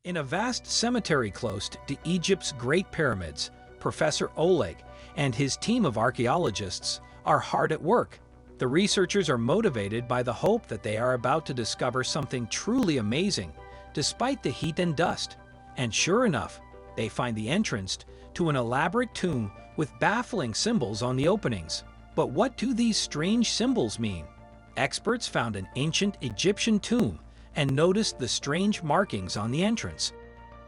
In a vast cemetery close to Egypt's Great Pyramids, Professor Oleg and his team of archaeologists are hard at work. The researchers are motivated by the hope that they are about to discover something truly amazing, despite the heat and dust. And sure enough, they find the entrance to an elaborate tomb with baffling symbols on the openings. But what do these strange symbols mean? Experts found an ancient Egyptian tomb and noticed the strange markings on the entrance.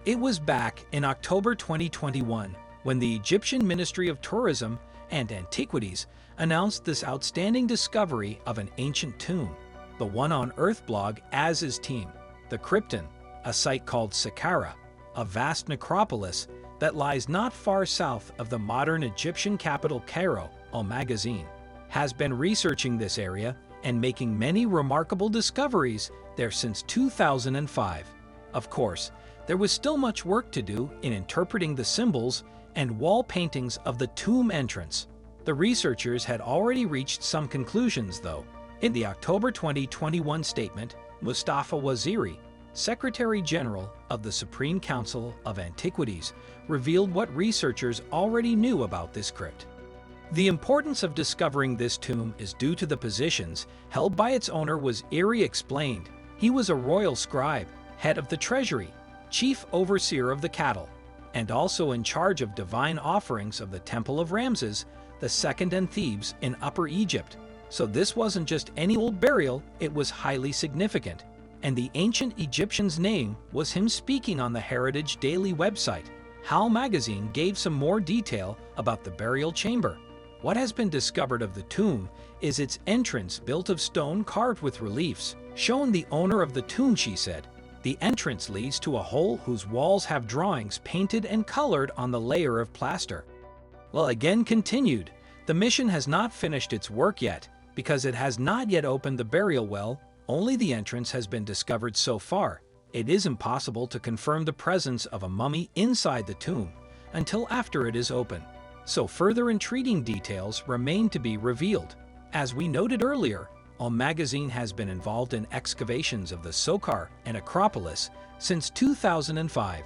It was back in October 2021 when the Egyptian Ministry of Tourism and Antiquities announced this outstanding discovery of an ancient tomb. The one on Earth blog Aziz's team, the Krypton, a site called Secara, a vast necropolis that lies not far south of the modern Egyptian capital Cairo, Magazine, has been researching this area and making many remarkable discoveries there since 2005. Of course, there was still much work to do in interpreting the symbols and wall paintings of the tomb entrance. The researchers had already reached some conclusions, though. In the October 2021 statement, Mustapha Waziri, Secretary General of the Supreme Council of Antiquities, revealed what researchers already knew about this crypt. The importance of discovering this tomb is due to the positions held by its owner. Waziri explained. He was a royal scribe, head of the treasury, chief overseer of the cattle, and also in charge of divine offerings of the Temple of Ramses II and Thebes in Upper Egypt. So this wasn't just any old burial, it was highly significant. And the ancient Egyptian's name was him. Speaking on the Heritage Daily website, HAL magazine gave some more detail about the burial chamber. What has been discovered of the tomb is its entrance built of stone carved with reliefs, showing the owner of the tomb. She said, the entrance leads to a hole whose walls have drawings painted and colored on the layer of plaster. Well, again continued, the mission has not finished its work yet because it has not yet opened the burial well. Only the entrance has been discovered so far. It is impossible to confirm the presence of a mummy inside the tomb until after it is open. So further intriguing details remain to be revealed. As we noted earlier, magazine has been involved in excavations of the secara and Acropolis since 2005.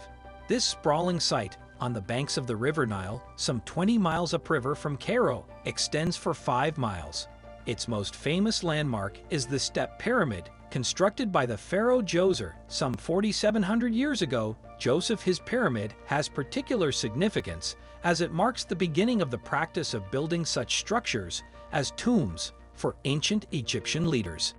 This sprawling site on the banks of the River Nile, some 20 miles upriver from Cairo, extends for 5 miles. Its most famous landmark is the Step Pyramid, constructed by the pharaoh Djoser some 4,700 years ago. His pyramid has particular significance as it marks the beginning of the practice of building such structures as tombs for ancient Egyptian leaders.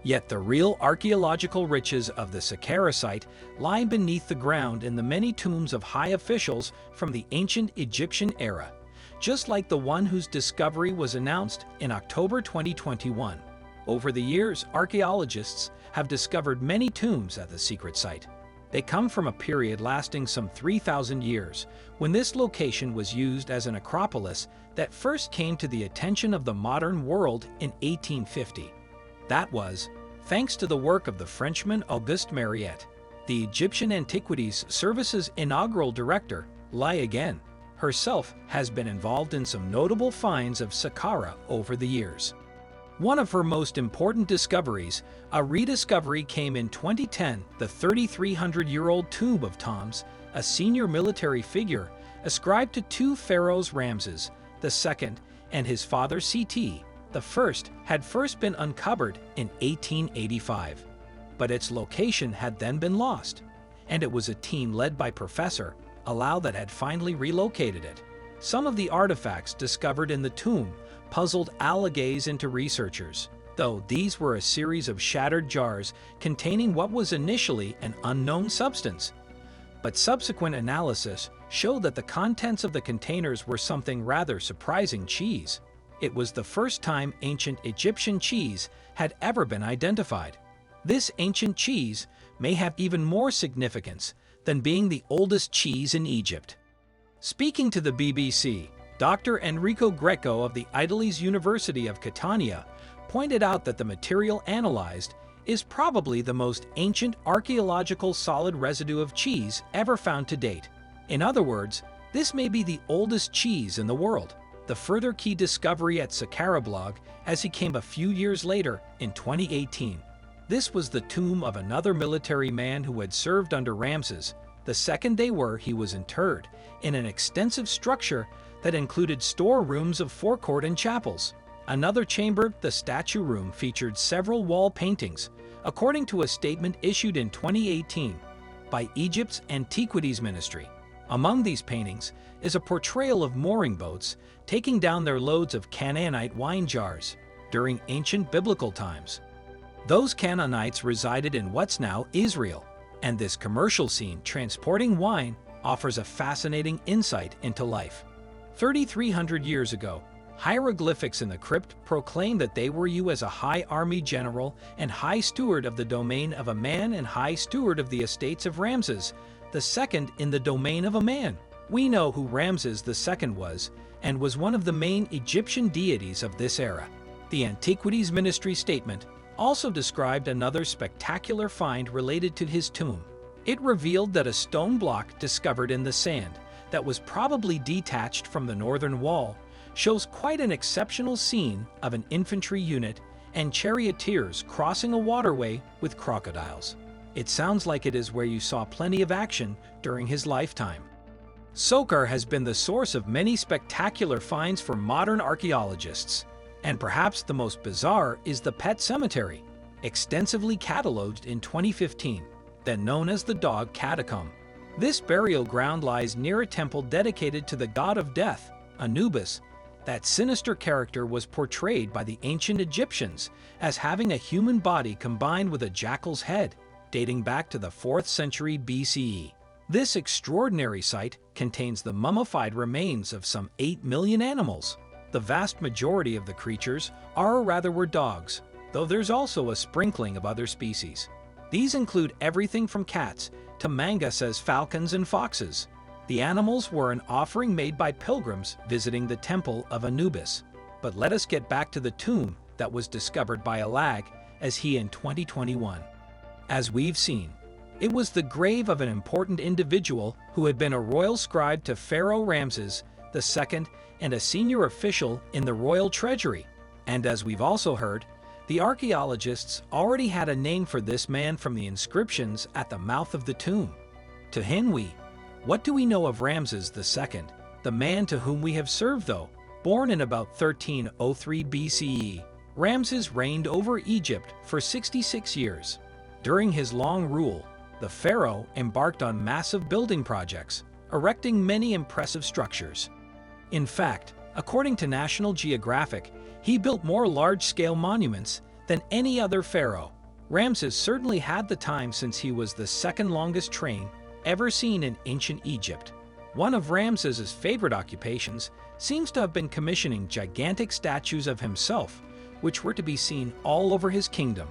Yet the real archaeological riches of the secara site lie beneath the ground in the many tombs of high officials from the ancient Egyptian era, just like the one whose discovery was announced in October 2021. Over the years, archaeologists have discovered many tombs at the secret site. They come from a period lasting some 3,000 years, when this location was used as an acropolis that first came to the attention of the modern world in 1850. That was thanks to the work of the Frenchman Auguste Mariette. The Egyptian Antiquities Service's inaugural director, Again, herself has been involved in some notable finds of secara over the years. One of her most important discoveries, a rediscovery, came in 2010, the 3,300-year-old tomb of Thoms, a senior military figure ascribed to two pharaohs Ramses II and his father Seti I, had first been uncovered in 1885. But its location had then been lost, and it was a team led by Professor Oleg that had finally relocated it. Some of the artifacts discovered in the tomb puzzled gaze into researchers, though these were a series of shattered jars containing what was initially an unknown substance. But subsequent analysis showed that the contents of the containers were something rather surprising: cheese. It was the first time ancient Egyptian cheese had ever been identified. This ancient cheese may have even more significance than being the oldest cheese in Egypt. Speaking to the BBC, Dr. Enrico Greco of the Italy's University of Catania pointed out that the material analyzed is probably the most ancient archaeological solid residue of cheese ever found to date. In other words, this may be the oldest cheese in the world. The further key discovery at Secara blog, as he came a few years later in 2018, This was the tomb of another military man who had served under Ramses. The second day where he was interred in an extensive structure that included storerooms of forecourt and chapels. Another chamber, the statue room, featured several wall paintings, according to a statement issued in 2018 by Egypt's Antiquities Ministry. Among these paintings is a portrayal of mooring boats taking down their loads of Canaanite wine jars during ancient biblical times. Those Canaanites resided in what's now Israel, and this commercial scene transporting wine offers a fascinating insight into life. 3,300 years ago, hieroglyphics in the crypt proclaim that they were you as a high army general and high steward of the domain of a man and high steward of the estates of Ramses II in the domain of a man. We know who Ramses II was, and was one of the main Egyptian deities of this era. The Antiquities Ministry statement also described another spectacular find related to his tomb. It revealed that a stone block discovered in the sand that was probably detached from the northern wall shows quite an exceptional scene of an infantry unit and charioteers crossing a waterway with crocodiles. It sounds like it is where you saw plenty of action during his lifetime. Secara has been the source of many spectacular finds for modern archaeologists, and perhaps the most bizarre is the Pet Cemetery, extensively catalogued in 2015, then known as the Dog Catacomb. This burial ground lies near a temple dedicated to the god of death, Anubis. That sinister character was portrayed by the ancient Egyptians as having a human body combined with a jackal's head, dating back to the 4th century BCE. This extraordinary site contains the mummified remains of some 8 million animals. The vast majority of the creatures are or rather were dogs, though there's also a sprinkling of other species. These include everything from cats to mangas, falcons, and foxes. The animals were an offering made by pilgrims visiting the temple of Anubis. But let us get back to the tomb that was discovered by Oleg as he in 2021. As we've seen, it was the grave of an important individual who had been a royal scribe to Pharaoh Ramses II and a senior official in the royal treasury. And as we've also heard, the archaeologists already had a name for this man from the inscriptions at the mouth of the tomb. To him what do we know of Ramses II, the man to whom we have served though? Born in about 1303 BCE, Ramses reigned over Egypt for 66 years. During his long rule, the pharaoh embarked on massive building projects, erecting many impressive structures. In fact, according to National Geographic, he built more large-scale monuments than any other pharaoh. Ramses certainly had the time, since he was the second longest train ever seen in ancient Egypt. One of Ramses's favorite occupations seems to have been commissioning gigantic statues of himself, which were to be seen all over his kingdom.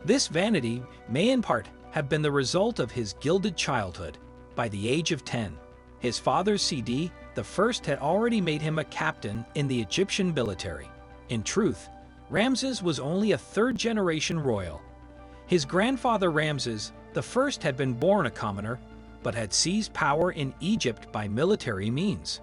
This vanity may in part have been the result of his gilded childhood. By the age of 10, his father Sidi I had already made him a captain in the Egyptian military. In truth, Ramses was only a third-generation royal. His grandfather Ramses I had been born a commoner, but had seized power in Egypt by military means.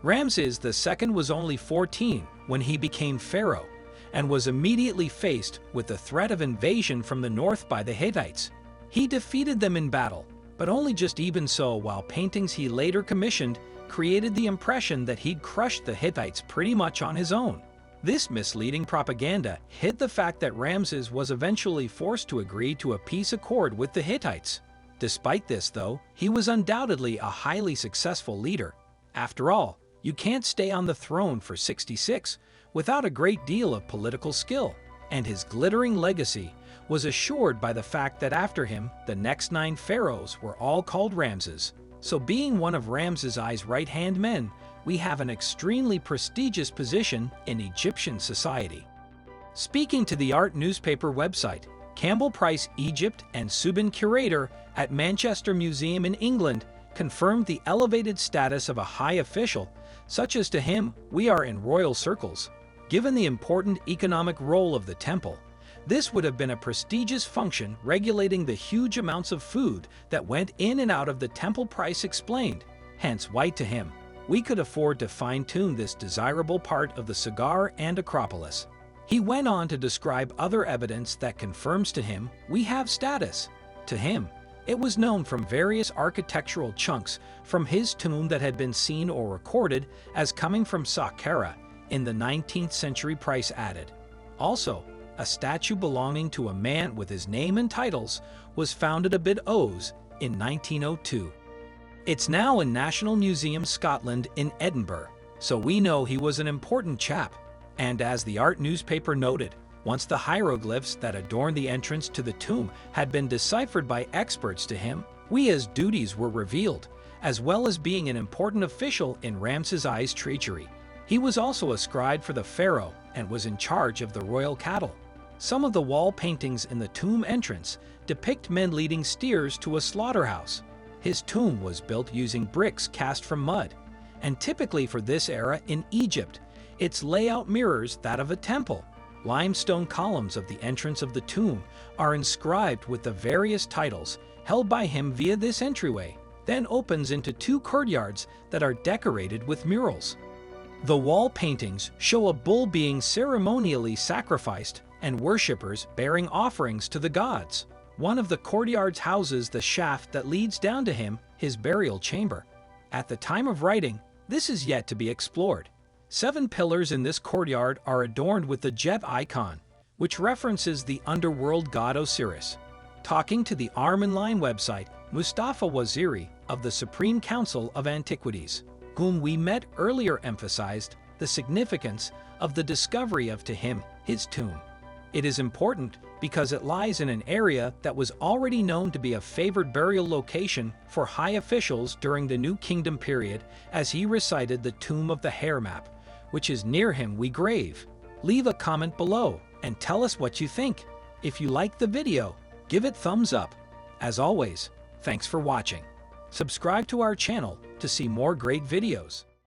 Ramses II was only 14 when he became pharaoh, and was immediately faced with the threat of invasion from the north by the Hittites. He defeated them in battle, but only just even so, while paintings he later commissioned created the impression that he'd crushed the Hittites pretty much on his own. This misleading propaganda hid the fact that Ramses was eventually forced to agree to a peace accord with the Hittites. Despite this, though, he was undoubtedly a highly successful leader. After all, you can't stay on the throne for 66 without a great deal of political skill, and his glittering legacy was assured by the fact that after him, the next 9 pharaohs were all called Ramses. So being one of Ramses's right-hand men, we have an extremely prestigious position in Egyptian society. Speaking to the art newspaper website, Campbell Price Egypt and Subin curator at Manchester Museum in England confirmed the elevated status of a high official, such as to him, we are in royal circles. Given the important economic role of the temple, this would have been a prestigious function regulating the huge amounts of food that went in and out of the temple. Price explained. Hence why to him, we could afford to fine-tune this desirable part of the secara and Acropolis. He went on to describe other evidence that confirms to him we have status. To him, it was known from various architectural chunks from his tomb that had been seen or recorded as coming from Saqqara in the 19th century. Price added. Also, a statue belonging to a man with his name and titles was found at a bit Oz in 1902. It's now in National Museum Scotland in Edinburgh, so we know he was an important chap. And as the art newspaper noted, once the hieroglyphs that adorn the entrance to the tomb had been deciphered by experts, to him, we as duties were revealed, as well as being an important official in Ramses' treachery. He was also a scribe for the pharaoh and was in charge of the royal cattle. Some of the wall paintings in the tomb entrance depict men leading steers to a slaughterhouse. His tomb was built using bricks cast from mud, and typically for this era in Egypt, its layout mirrors that of a temple. Limestone columns of the entrance of the tomb are inscribed with the various titles held by him via this entryway, then opens into two courtyards that are decorated with murals. The wall paintings show a bull being ceremonially sacrificed and worshippers bearing offerings to the gods. One of the courtyards houses the shaft that leads down to him, his burial chamber. At the time of writing, this is yet to be explored. 7 pillars in this courtyard are adorned with the Jeb icon, which references the underworld god Osiris. Talking to the Arm-in-Line website, Mustapha Waziri of the Supreme Council of Antiquities, whom we met earlier, emphasized the significance of the discovery of, to him, his tomb. It is important because it lies in an area that was already known to be a favored burial location for high officials during the New Kingdom period, as he recited the tomb of the hair map, which is near him we grave. Leave a comment below and tell us what you think. If you liked the video, give it thumbs up. As always, thanks for watching. Subscribe to our channel to see more great videos.